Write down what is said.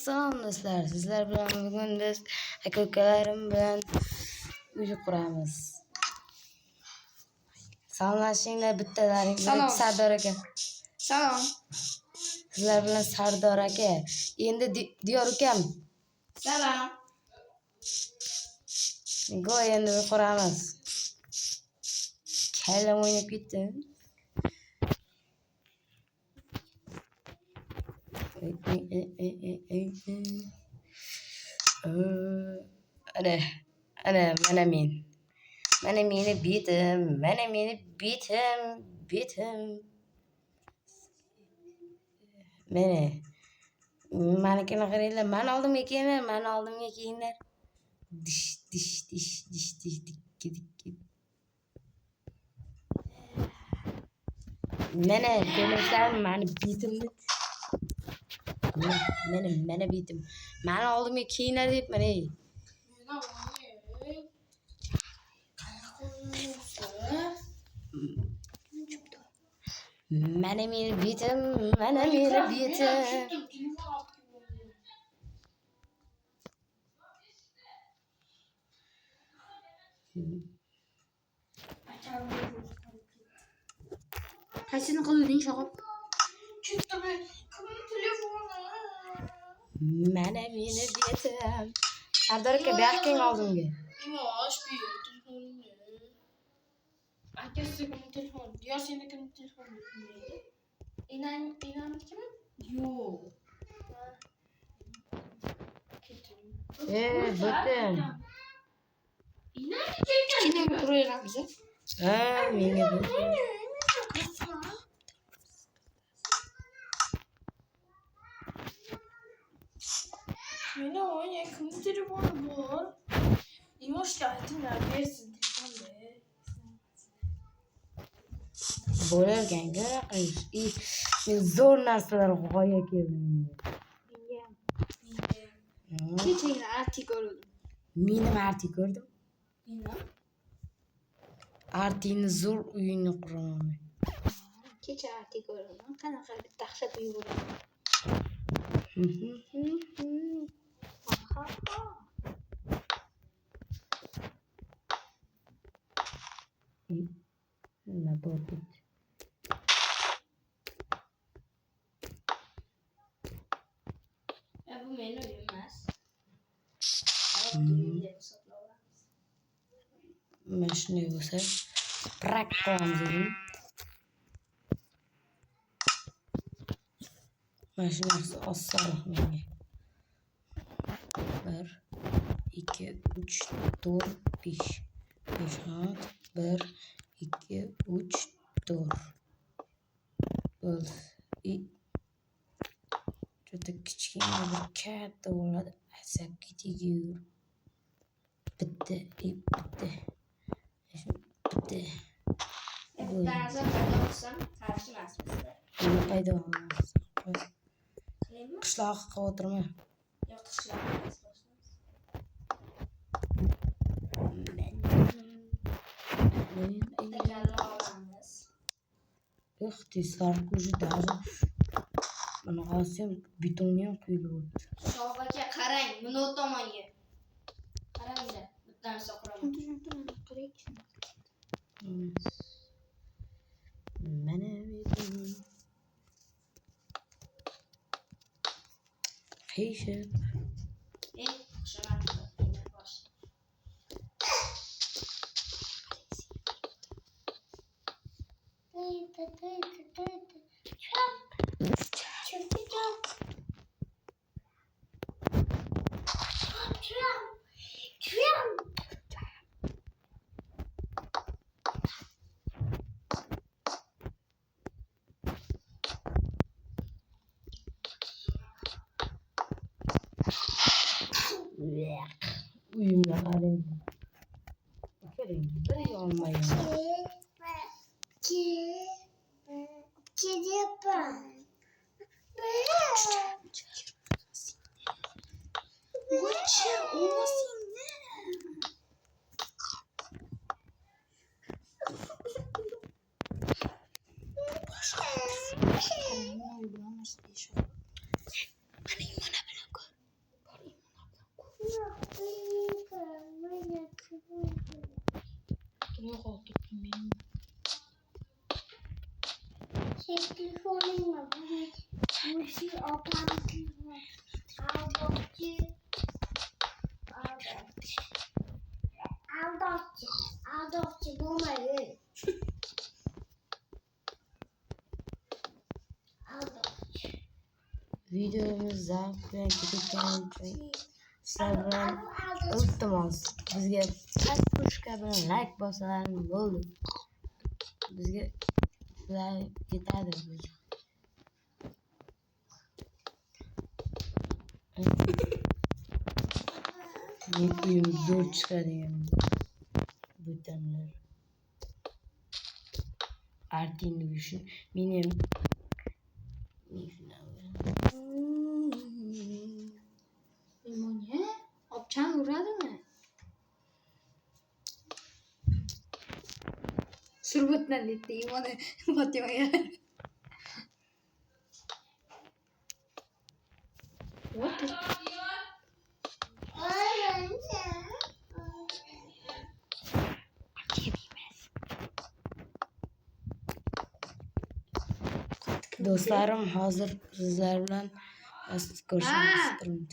Assalom do'stlar, sizlar bilan bugun biz aka-ukalarim bilan uy quramiz. Salomlashinglar bittalaring. Salom. Sardor aka. Salom. Sizlar bilan Sardor aka. Endi Diyor ukam. Salom. Go endi uy quramiz. Kallam o'ynab ketdi. Ana mana men. Mana meni betim, mana meni betim. Manikini qaranglar, mani oldimga kelinglar, dish dikki. Mana ko'rmaysizlarmi mani betimni? Mana betim. Mani oldimga kelinglar deyapman, ey. Mana meni betim. Kaçını kılıyordun şaka? Çıktı be. Kılın telefonu. Mana meni betim. Sardor aka, bu yoqqa keng oldimga. İmaş bir telefonum ne? Akası kimin telefonu? Diyor senin kimin telefonu neydi? İnan kimin? Yok. Betim. İnan kimin buraya bize? Ha, menga betim. Meni oynaya kimin telefonu var? İmaş geldinler versin telefonu be. Bo'larganga men zo'r narsalar g'oya keldim. Keçen arti gördüm. Meni arti ko'rdim. İnan. Artini zo'r uyini quraman. Kecha arti gördüm. Qanaqa bir dahshat uy bo'ladi. La bordi. Bu meni uyumas. Mana shunday bo'lsa, prak qilamiz endi. Mana shu narsa osonroq menga. 1 2 3 4 5. 1 2 3 4. Bo'ldi. Juda kichkina bir katta bo'ladi. Asab ketigur. Bitta. Darza qayda olsam qarshi emasmizlar. Buni qayda olamiz? Qishloqqa qilib o'tirma. Yo'q, qishloq emas boshlaymiz. Tekrarlab olamiz. Ixtisor уже даже mana qarasam betonga ham quyilibdi. Shoh aka qarang, buni tomonga. Qaranglar, bittani soqiraman. Mana beton. Heyshib. Xushomat bosh. Uyumga qarang. Bir olmayman. Telefonum mu? Bu şey opansı mı? Aldokçu bulmayın. Aldokçu. Videomiz zavq bilan ketayotgani uchun sizlar bilan iltimos bizga podpishka bilan like bosalaringiz bo'ldi. Bizga like ketadi bu. Men uyim zo'r chiqadigan butamlar. Artin shu mening Limoniye? Obchan uradimi? Surbatdan dedi limoni Fotimaga. What? do'stlarim hozir sizlar bilan ko'rishamiz.